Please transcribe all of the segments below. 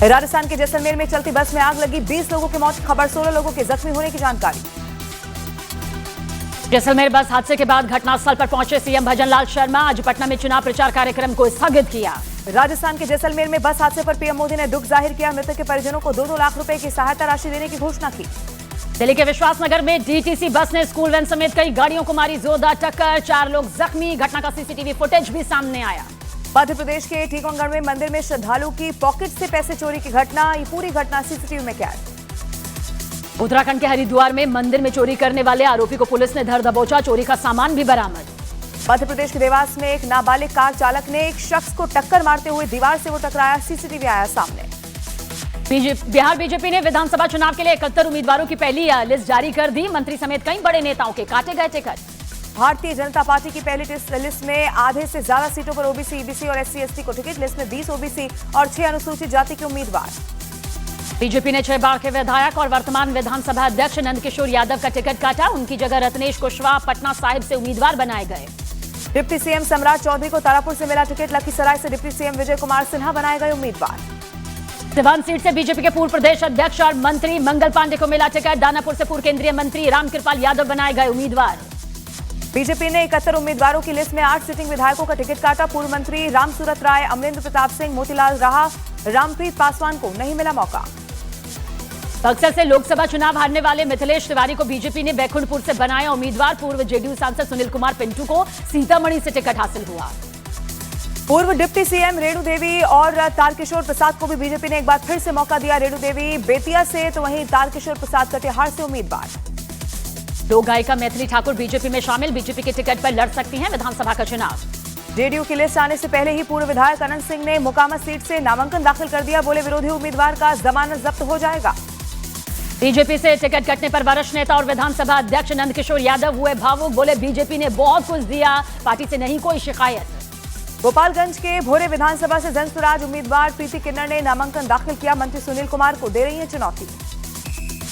राजस्थान के जैसलमेर में चलती बस में आग लगी, 20 लोगों की मौत, खबर 16 लोगों के जख्मी होने की जानकारी। जैसलमेर बस हादसे के बाद घटनास्थल पर पहुंचे सीएम भजनलाल शर्मा। आज पटना में चुनाव प्रचार कार्यक्रम को स्थगित किया। राजस्थान के जैसलमेर में बस हादसे पर पीएम मोदी ने दुख जाहिर किया। मृतक के परिजनों को 2-2 लाख रुपए की सहायता राशि देने की घोषणा की। दिल्ली के विश्वासनगर में डीटीसी बस ने स्कूल वैन समेत कई गाड़ियों को मारी जोरदार टक्कर, 4 लोग जख्मी। घटना का सीसीटीवी फुटेज भी सामने आया। मध्य प्रदेश के टीकमगढ़ में मंदिर में श्रद्धालु की पॉकेट से पैसे चोरी की घटना, ये पूरी घटना सीसीटीवी में कैद। उत्तराखंड के हरिद्वार में मंदिर में चोरी करने वाले आरोपी को पुलिस ने धर दबोचा, चोरी का सामान भी बरामद। मध्य प्रदेश के देवास में एक नाबालिग कार चालक ने एक शख्स को टक्कर मारते हुए दीवार से वो टकराया, सीसीटीवी आया सामने। बिहार बीजेपी ने विधानसभा चुनाव के लिए 71 उम्मीदवारों की पहली लिस्ट जारी कर दी। मंत्री समेत कई बड़े नेताओं के काटे गए टिकट। भारतीय जनता पार्टी की पहली लिस्ट में आधे से ज्यादा सीटों पर ओबीसी, ईबीसी और एससी/एसटी को टिकट। लिस्ट में 20 ओबीसी और 6 अनुसूचित जाति के उम्मीदवार। बीजेपी ने 6 बार के विधायक और वर्तमान विधानसभा अध्यक्ष नंदकिशोर यादव का टिकट काटा। उनकी जगह रत्नेश कुशवाहा पटना साहिब से उम्मीदवार बनाए गए। डिप्टी सीएम सम्राट चौधरी को तारापुर से मिला टिकट। लखीसराय से डिप्टी सीएम विजय कुमार सिन्हा बनाए गए उम्मीदवार। सिवान सीट से बीजेपी के पूर्व प्रदेश अध्यक्ष और मंत्री मंगल पांडे को मिला टिकट। दानापुर से पूर्व केंद्रीय मंत्री रामकृपाल यादव बनाए गए उम्मीदवार। बीजेपी ने 71 उम्मीदवारों की लिस्ट में 8 सिटिंग विधायकों का टिकट काटा। पूर्व मंत्री रामसूरत राय, अमरेंद्र प्रताप सिंह, मोतीलाल राहा, रामप्रीत पासवान को नहीं मिला मौका। बक्सर से लोकसभा चुनाव हारने वाले मिथिलेश तिवारी को बीजेपी ने बैकुंठपुर से बनाया उम्मीदवार। पूर्व जेडीयू सांसद सुनील कुमार पिंटू को सीतामढ़ी से टिकट हासिल हुआ। पूर्व डिप्टी सीएम रेणु देवी और तारकिशोर प्रसाद को भी बीजेपी ने एक बार फिर से मौका दिया। रेणु देवी बेतिया से तो वहीं तारकिशोर प्रसाद कटिहार से उम्मीदवार। लोक गायिका मैथिली ठाकुर बीजेपी में शामिल, बीजेपी के टिकट पर लड़ सकती हैं विधानसभा का चुनाव। जेडीयू की लिस्ट आने से पहले ही पूर्व विधायक अनंत सिंह ने मोकामा सीट से नामांकन दाखिल कर दिया। बोले विरोधी उम्मीदवार का जमानत जब्त हो जाएगा। बीजेपी से टिकट कटने पर वरिष्ठ नेता और विधानसभा अध्यक्ष नंदकिशोर यादव हुए भावुक। बोले बीजेपी ने बहुत कुछ दिया, पार्टी से नहीं कोई शिकायत। गोपालगंज के भोरे विधानसभा से जनसुराज उम्मीदवार प्रीति किन्नर ने नामांकन दाखिल किया। मंत्री सुनील कुमार को दे रही है चुनौती।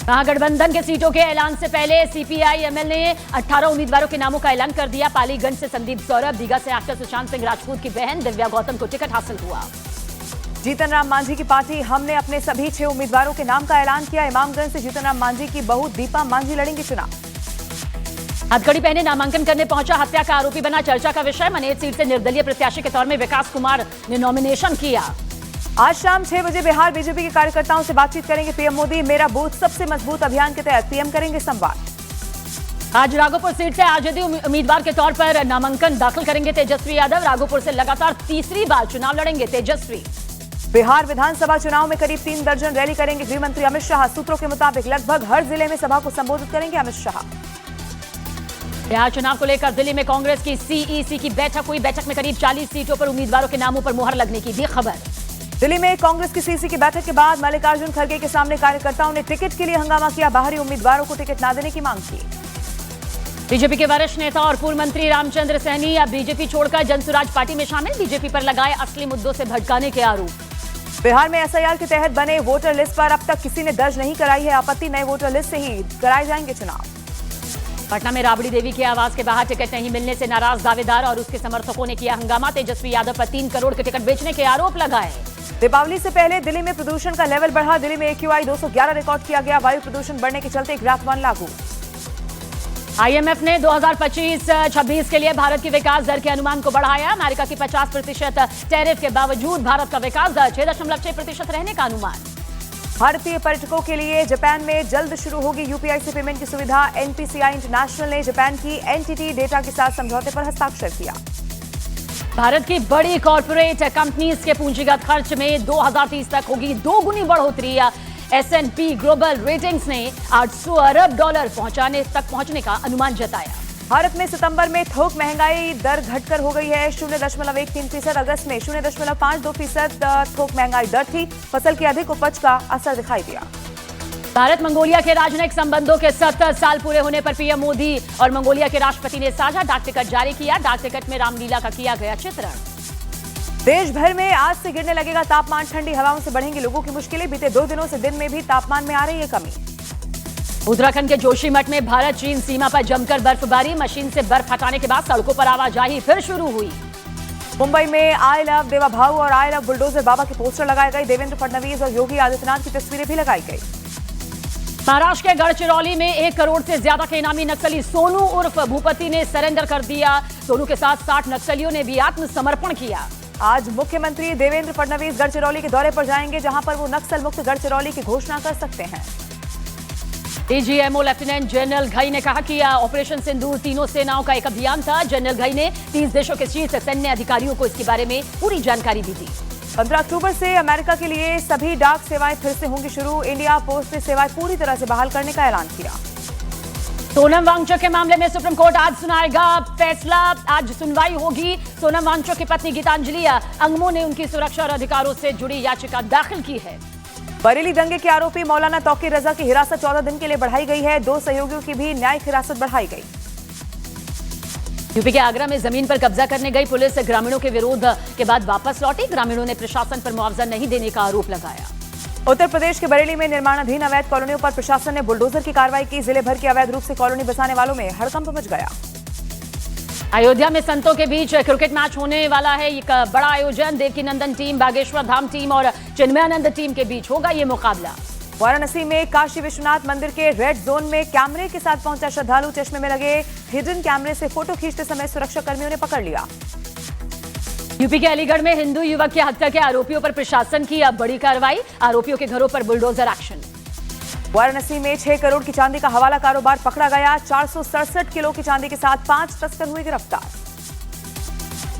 महागठबंधन के सीटों के ऐलान से पहले सीपीआई एमएल ने 18 उम्मीदवारों के नामों का ऐलान कर दिया। पालीगंज से संदीप सौरभ, दीघा से एक्टर सुशांत सिंह राजपूत की बहन दिव्या गौतम को टिकट हासिल हुआ। जीतन राम मांझी की पार्टी हमने अपने सभी 6 उम्मीदवारों के नाम का ऐलान किया। इमामगंज से जीतन राम मांझी की बहू दीपा मांझी लड़ेंगी चुनाव। हथकड़ी पहने नामांकन करने पहुंचा हत्या का आरोपी बना चर्चा का विषय। मनेर सीट से निर्दलीय प्रत्याशी के तौर में विकास कुमार ने नॉमिनेशन किया। आज शाम 6 बजे बिहार बीजेपी के कार्यकर्ताओं से बातचीत करेंगे पीएम मोदी। मेरा बूथ सबसे मजबूत अभियान के तहत पीएम करेंगे संवाद। आज राघोपुर सीट से आरजेडी उम्मीदवार के तौर पर नामांकन दाखिल करेंगे तेजस्वी यादव। राघोपुर से लगातार तीसरी बार चुनाव लड़ेंगे तेजस्वी। बिहार विधानसभा चुनाव में करीब 3 दर्जन रैली करेंगे गृह मंत्री अमित शाह। सूत्रों के मुताबिक लगभग हर जिले में सभा को संबोधित करेंगे अमित शाह। बिहार चुनाव को लेकर दिल्ली में कांग्रेस की सीईसी की बैठक हुई। बैठक में करीब 40 सीटों पर उम्मीदवारों के नामों पर मुहर लगने की दी खबर। दिल्ली में कांग्रेस की सीईसी की बैठक के बाद मल्लिकार्जुन खड़गे के सामने कार्यकर्ताओं ने टिकट के लिए हंगामा किया। बाहरी उम्मीदवारों को टिकट न देने की मांग की। बीजेपी के वरिष्ठ नेता और पूर्व मंत्री रामचंद्र सैनी अब बीजेपी छोड़कर जनसुराज पार्टी में शामिल। बीजेपी पर लगाए असली मुद्दों से भटकाने के आरोप। बिहार में एसआईआर के तहत बने वोटर लिस्ट पर अब तक किसी ने दर्ज नहीं कराई है आपत्ति। नए वोटर लिस्ट से ही कराए जाएंगे चुनाव। पटना में राबड़ी देवी के आवास के बाहर टिकट नहीं मिलने से नाराज दावेदार और उसके समर्थकों ने किया हंगामा। तेजस्वी यादव पर 3 करोड़ के टिकट बेचने के आरोप लगाए। दीपावली से पहले दिल्ली में प्रदूषण का लेवल बढ़ा। दिल्ली में AQI 211 रिकॉर्ड किया गया। वायु प्रदूषण बढ़ने के चलते ग्राफ 1 लागू। IMF ने 2025-26 के लिए भारत की विकास दर के अनुमान को बढ़ाया। अमेरिका की 50% टैरिफ के बावजूद भारत का विकास दर 6.6% रहने का अनुमान। भारतीय पर्यटकों के लिए जापान में जल्द शुरू होगी UPI से पेमेंट की सुविधा। NPCI इंटरनेशनल ने जापान की NTT डेटा के साथ समझौते पर हस्ताक्षर किया। भारत की बड़ी कॉर्पोरेट कंपनीज के पूंजीगत खर्च में 2030 तक होगी 2 गुनी बढ़ोतरी। S&P ग्लोबल रेटिंग्स ने $800 अरब पहुंचने का अनुमान जताया। भारत में सितंबर में थोक महंगाई दर घटकर हो गई है 0.13%। अगस्त में 0.52% थोक महंगाई दर थी। फसल की अधिक उपज का असर दिखाई दिया। भारत मंगोलिया के राजनयिक संबंधों के 70 साल पूरे होने पर पीएम मोदी और मंगोलिया के राष्ट्रपति ने साझा डाक टिकट जारी किया। डाक टिकट में रामलीला का किया गया चित्रण। देश भर में आज से गिरने लगेगा तापमान। ठंडी हवाओं से बढ़ेंगी लोगों की मुश्किलें। बीते 2 दिनों से दिन में भी तापमान में आ रही है कमी। उत्तराखंड के जोशीमठ में भारत चीन सीमा पर जमकर बर्फबारी। मशीन से बर्फ हटाने के बाद सड़कों पर आवाजाही फिर शुरू हुई। मुंबई में आई लव देवा भाऊ और आई लव बुलडोजर बाबा के पोस्टर लगाए गए। देवेंद्र फडणवीस और योगी आदित्यनाथ की तस्वीरें भी लगाई गई। महाराष्ट्र के गढ़चिरौली में 1 करोड़ से ज्यादा के इनामी नक्सली सोनू उर्फ भूपति ने सरेंडर कर दिया। सोनू के साथ 60 नक्सलियों ने भी आत्मसमर्पण किया। आज मुख्यमंत्री देवेंद्र फडणवीस गढ़चिरौली के दौरे पर जाएंगे, जहां पर वो नक्सल मुक्त गढ़चिरौली की घोषणा कर सकते हैं। डीजीएमओ लेफ्टिनेंट जनरल घई ने कहा कि ऑपरेशन सिंदूर तीनों सेनाओं का एक अभियान था। जनरल घई ने 30 देशों के शीर्ष सैन्य अधिकारियों को इसके बारे में पूरी जानकारी भी दी। 15 अक्टूबर से अमेरिका के लिए सभी डाक सेवाएं फिर से होंगी शुरू। इंडिया पोस्ट ने सेवाएं पूरी तरह से बहाल करने का ऐलान किया। सोनम वांगचुक के मामले में सुप्रीम कोर्ट आज सुनाएगा फैसला। आज सुनवाई होगी। सोनम वांगचुक की पत्नी गीतांजलि अंगमो ने उनकी सुरक्षा और अधिकारों से जुड़ी याचिका दाखिल की है। बरेली दंगे के आरोपी मौलाना तौकीर रजा की हिरासत 14 दिन के लिए बढ़ाई गई है। 2 सहयोगियों की भी न्यायिक हिरासत बढ़ाई गई। यूपी के आगरा में जमीन पर कब्जा करने गई पुलिस ग्रामीणों के विरोध के बाद वापस लौटी। ग्रामीणों ने प्रशासन पर मुआवजा नहीं देने का आरोप लगाया। उत्तर प्रदेश के बरेली में निर्माणाधीन अवैध कॉलोनियों पर प्रशासन ने बुलडोजर की कार्रवाई की। जिले भर के अवैध रूप से कॉलोनी बसाने वालों में हड़कंप मच गया। अयोध्या में संतों के बीच क्रिकेट मैच होने वाला है। एक बड़ा आयोजन देवकीनंदन टीम, बागेश्वर धाम टीम और चिन्मयानंद टीम के बीच होगा ये मुकाबला। वाराणसी में काशी विश्वनाथ मंदिर के रेड जोन में कैमरे के साथ पहुंचा श्रद्धालु। चश्मे में लगे हिडन कैमरे से फोटो खींचते समय सुरक्षा कर्मियों ने पकड़ लिया। यूपी के अलीगढ़ में हिंदू युवक की हत्या के आरोपियों पर प्रशासन की अब बड़ी कार्रवाई। आरोपियों के घरों पर बुलडोजर एक्शन। वाराणसी में 6 करोड़ की चांदी का हवाला कारोबार पकड़ा गया। 467 किलो की चांदी के साथ 5 तस्कर हुए गिरफ्तार।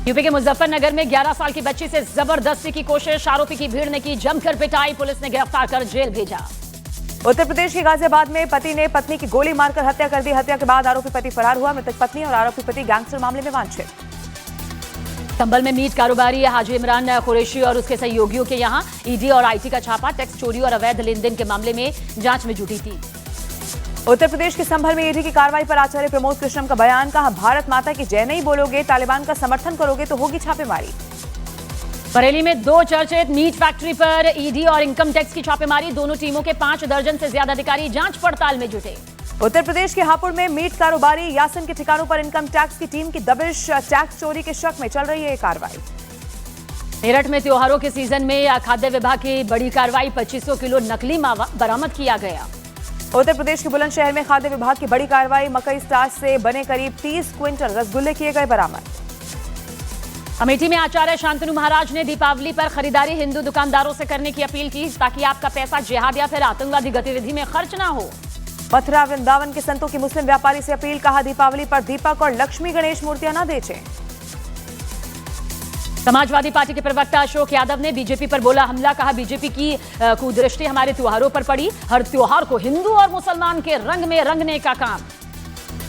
यूपी के मुजफ्फरनगर में 11 साल की बच्ची से जबरदस्ती की कोशिश। आरोपी की भीड़ ने की जमकर पिटाई। पुलिस ने गिरफ्तार कर जेल भेजा। उत्तर प्रदेश के गाजियाबाद में पति ने पत्नी की गोली मारकर हत्या कर दी। हत्या के बाद आरोपी पति फरार हुआ। मृतक पत्नी और आरोपी पति गैंगस्टर मामले में वांछित। संभल में मीट कारोबारी हाजी इमरान कुरैशी और उसके सहयोगियों के यहां ईडी और आईटी का छापा। टैक्स चोरी और अवैध लेन देन के मामले में जांच में जुटी थी। उत्तर प्रदेश के संभल में ईडी की कार्रवाई पर आचार्य प्रमोद कृष्णम का बयान। कहा, भारत माता की जय नहीं बोलोगे, तालिबान का समर्थन करोगे तो होगी छापेमारी। बरेली में 2 चर्चित मीट फैक्ट्री पर ईडी और इनकम टैक्स की छापेमारी। दोनों टीमों के 5 दर्जन से ज्यादा अधिकारी जांच पड़ताल में जुटे। उत्तर प्रदेश के हापुड़ में मीट कारोबारी यासिन के ठिकानों पर इनकम टैक्स की टीम की दबिश। टैक्स चोरी के शक में चल रही है कार्रवाई। मेरठ में त्योहारों के सीजन में खाद्य विभाग की बड़ी कार्रवाई। 2500 किलो नकली मावा बरामद किया गया। उत्तर प्रदेश के बुलंदशहर में खाद्य विभाग की बड़ी कार्रवाई। मकई स्टार्च से बने करीब 30 क्विंटल रसगुल्ले किए गए बरामद। अमेठी में आचार्य शांतनु महाराज ने दीपावली पर खरीदारी हिंदू दुकानदारों से करने की अपील की, ताकि आपका पैसा जिहाद या फिर आतंकवादी गतिविधि में खर्च ना हो। मथुरा वृंदावन के संतों की मुस्लिम व्यापारी से अपील। कहा, दीपावली पर दीपक और लक्ष्मी गणेश मूर्तियां न बेचें। समाजवादी पार्टी के प्रवक्ता अशोक यादव ने बीजेपी पर बोला हमला। कहा, बीजेपी की कुदृष्टि हमारे त्योहारों पर पड़ी। हर त्योहार को हिंदू और मुसलमान के रंग में रंगने का काम।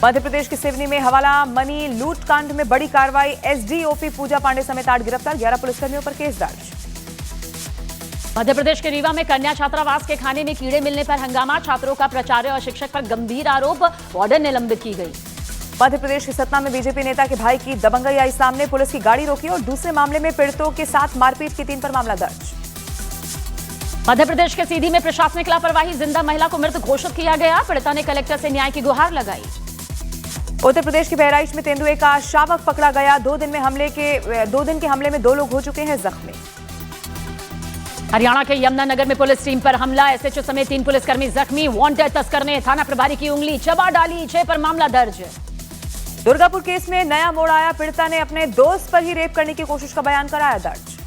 मध्य प्रदेश के सिवनी में हवाला मनी लूट कांड में बड़ी कार्रवाई। एसडीओपी पूजा पांडे समेत 8 गिरफ्तार। 11 पुलिसकर्मियों पर केस दर्ज। मध्य प्रदेश के रीवा में कन्या छात्रावास के खाने में कीड़े मिलने पर हंगामा। छात्रों का प्राचार्य और शिक्षक पर गंभीर आरोप। वार्डन निलंबित की गई। मध्य प्रदेश के सतना में बीजेपी नेता के भाई की दबंगई आई सामने। पुलिस की गाड़ी रोकी और दूसरे मामले में पीड़ितों के साथ मारपीट की 3 पर मामला दर्ज। मध्य प्रदेश के सीधी में प्रशासनिक लापरवाही। जिंदा महिला को मृत घोषित किया गया। पीड़िता ने कलेक्टर से न्याय की गुहार लगाई। उत्तर प्रदेश के बहराइच में तेंदुए का शावक पकड़ा गया। 2 दिन के हमले में 2 लोग हो चुके हैं जख्मी। हरियाणा के यमुनानगर में पुलिस टीम पर हमला। एसएचओ समेत 3 पुलिसकर्मी जख्मी। वांटेड तस्कर ने थाना प्रभारी की उंगली चबा डाली। 6 पर मामला दर्ज। दुर्गापुर केस में नया मोड़ आया। पीड़िता ने अपने दोस्त पर ही रेप करने की कोशिश का बयान कराया दर्ज।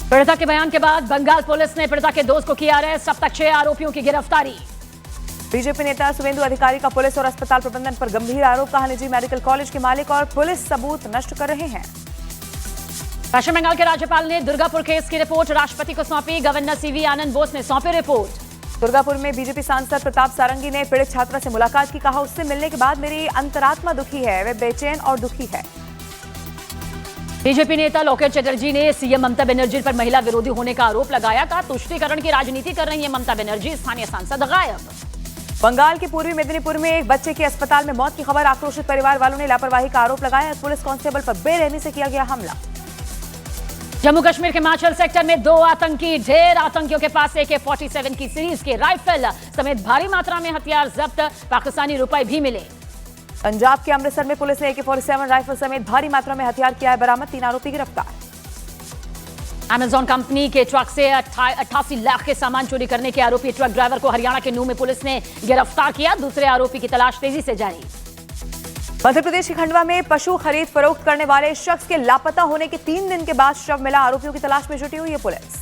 पीड़िता के बयान के बाद बंगाल पुलिस ने पीड़िता के दोस्त को किया अरेस्ट। अब तक 6 आरोपियों की गिरफ्तारी। बीजेपी नेता शुभेंदु अधिकारी का पुलिस और अस्पताल प्रबंधन पर गंभीर आरोप। कहा, निजी मेडिकल कॉलेज के मालिक और पुलिस सबूत नष्ट कर रहे हैं। पश्चिम बंगाल के राज्यपाल ने दुर्गापुर केस की रिपोर्ट राष्ट्रपति को सौंपी। गवर्नर सीवी आनंद बोस ने सौंपी रिपोर्ट। दुर्गापुर में बीजेपी सांसद प्रताप सारंगी ने पीड़ित छात्रा से मुलाकात की। कहा, उससे मिलने के बाद मेरी अंतरात्मा दुखी है। वे बेचैन और दुखी है। बीजेपी नेता लोकेट चटर्जी ने सीएम ममता बनर्जी पर महिला विरोधी होने का आरोप लगाया। कहा, तुष्टीकरण की राजनीति कर रही है ममता बनर्जी। स्थानीय सांसद गायब। बंगाल के पूर्वी मेदिनीपुर में एक बच्चे की अस्पताल में मौत की खबर। आक्रोशित परिवार वालों ने लापरवाही का आरोप लगाया। पुलिस कांस्टेबल पर बेरहमी से किया गया हमला। जम्मू कश्मीर के माचल सेक्टर में 2 आतंकी ढेर। आतंकियों के पास AK-47 की सीरीज के राइफल समेत भारी मात्रा में हथियार जब्त। पाकिस्तानी रुपए भी मिले। पंजाब के अमृतसर में पुलिस ने AK-47 राइफल समेत भारी मात्रा में हथियार किया है बरामद, 3 आरोपी गिरफ्तार। अमेजॉन कंपनी के ट्रक से 88 लाख के सामान चोरी करने के आरोपी ट्रक ड्राइवर को हरियाणा के नूंह में पुलिस ने गिरफ्तार किया। दूसरे आरोपी की तलाश तेजी से जारी। मध्य प्रदेश के खंडवा में पशु खरीद फरोख्त करने वाले शख्स के लापता होने के 3 दिन के बाद शव मिला, आरोपियों की तलाश में जुटी हुई है पुलिस।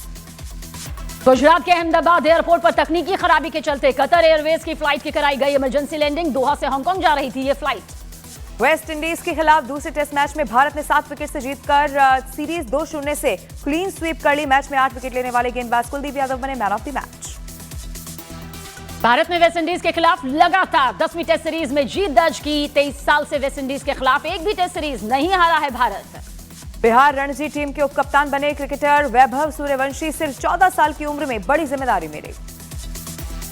गुजरात के अहमदाबाद एयरपोर्ट पर तकनीकी खराबी के चलते कतर एयरवेज की फ्लाइट की कराई गई इमरजेंसी लैंडिंग। दोहा से हांगकांग जा रही थी ये फ्लाइट। वेस्ट इंडीज के खिलाफ दूसरे टेस्ट मैच में भारत ने 7 विकेट से जीतकर सीरीज 2-0 से क्लीन स्वीप कर ली। मैच में 8 विकेट लेने वाले गेंदबाज कुलदीप यादव बने man of the match. Bharat ने वेस्ट इंडीज के खिलाफ लगातार 10वीं टेस्ट सीरीज में जीत दर्ज की। 23 साल से वेस्ट इंडीज के खिलाफ एक भी टेस्ट सीरीज नहीं हारा है भारत। बिहार रणजी टीम के उपकप्तान बने क्रिकेटर वैभव सूर्यवंशी सिर्फ 14 साल की उम्र में बड़ी जिम्मेदारी मिली।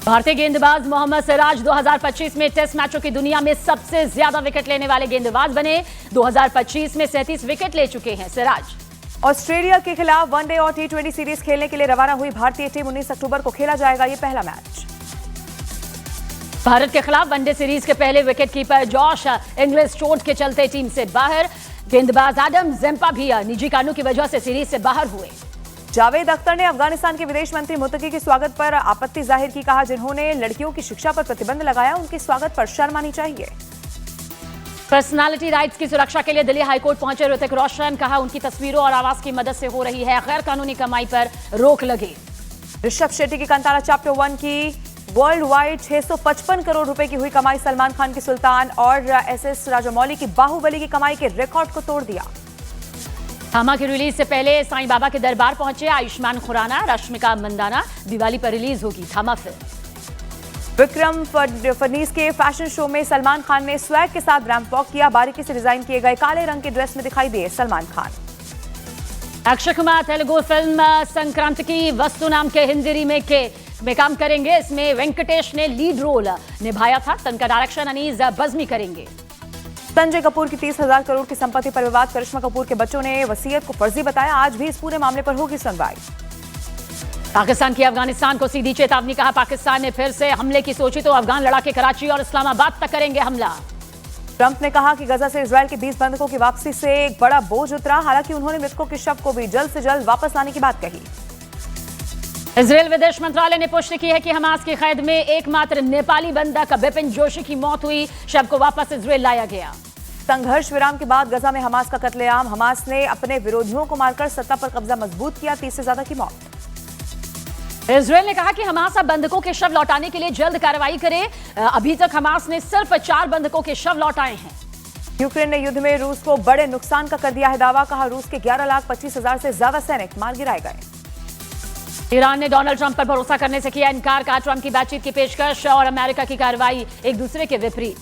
भारतीय गेंदबाज मोहम्मद सिराज 2025 में टेस्ट मैचों की दुनिया में सबसे ज्यादा विकेट लेने वाले गेंदबाज बने। 2025 में 37 विकेट ले चुके हैं सिराज। ऑस्ट्रेलिया के खिलाफ वनडे और T20 सीरीज खेलने के लिए रवाना हुई भारतीय टीम। 19 अक्टूबर को खेला जाएगा ये पहला मैच। भारत के खिलाफ वनडे सीरीज के पहले विकेटकीपर जॉश इंग्लिश चोट के चलते टीम से बाहर। गेंदबाज एडम जेम्पा भी निजी कारणों की वजह से सीरीज से बाहर हुए। जावेद अख्तर ने अफगानिस्तान के विदेश मंत्री मुत्तकी के स्वागत पर आपत्ति जाहिर की। कहा, जिन्होंने लड़कियों की शिक्षा पर प्रतिबंध लगाया उनके स्वागत पर शर्म आनी चाहिए। पर्सनालिटी राइट्स की सुरक्षा के लिए दिल्ली हाईकोर्ट पहुंचे ऋतिक रोशन। कहा, उनकी तस्वीरों और आवाज की मदद से हो रही है गैर कानूनी कमाई पर रोक लगे। ऋषभ शेट्टी की कांतारा चैप्टर 1 की वर्ल्ड वाइड 655 करोड़ रुपए की हुई कमाई। सलमान खान की सुल्तान और SS राजामौली की बाहुबली की कमाई के रिकॉर्ड को तोड़ दिया। थामा की रिलीज से पहले साईं बाबा के दरबार पहुंचे आयुष्मान खुराना, रश्मिका मंदाना। दिवाली पर रिलीज होगी थामा फिल्म। विक्रम फडनीस के फैशन शो में सलमान खान ने स्वैग के साथ रैंप वॉक किया। बारीकी से डिजाइन किए गए काले रंग के ड्रेस में दिखाई दिए सलमान खान। अक्षय कुमार तेलुगु फिल्म संक्रांति वस्तु नाम के हिंदी रीमेक में काम करेंगे। इसमें वेंकटेश ने लीड रोल निभाया था। तन का डायरेक्शन अनीस बज़मी करेंगे। संजय कपूर की 30,000 करोड़ की संपत्ति पर विवाद। करिश्मा कपूर के बच्चों ने वसीयत को फर्जी बताया। आज भी इस पूरे मामले पर होगी सुनवाई। पाकिस्तान की अफगानिस्तान को सीधी चेतावनी। कहा, पाकिस्तान ने फिर से हमले की सोची तो अफगान लड़ाके कराची और इस्लामाबाद तक करेंगे हमला। ट्रंप ने कहा कि गजा से इजरायल के 20 बंधकों की वापसी से एक बड़ा बोझ उतरा। हालांकि उन्होंने मृतकों के शव को भी जल्द से जल्द वापस लाने की बात कही। इजरायल विदेश मंत्रालय ने पुष्टि की है कि हमास की कैद में एकमात्र नेपाली बंधक बिपिन जोशी की मौत हुई। शव को वापस इजरायल लाया गया। संघर्ष विराम के बाद गजा में हमास का कत्लेआम। हमास ने अपने विरोधियों को मारकर सत्ता पर कब्जा मजबूत किया। 30 से ज्यादा की मौत। इजरायल ने कहा कि हमास अब बंधकों के शव लौटाने के लिए जल्द कार्रवाई करे। अभी तक हमास ने सिर्फ 4 बंधकों के शव लौटाए हैं। यूक्रेन ने युद्ध में रूस को बड़े नुकसान का कर दिया है दावा। कहा, रूस के 11,25,000 से ज्यादा सैनिक मार गिराए गए। ईरान ने डोनाल्ड ट्रंप पर भरोसा करने से किया इनकार। कहा, ट्रंप की बातचीत की पेशकश और अमेरिका की कार्रवाई एक दूसरे के विपरीत।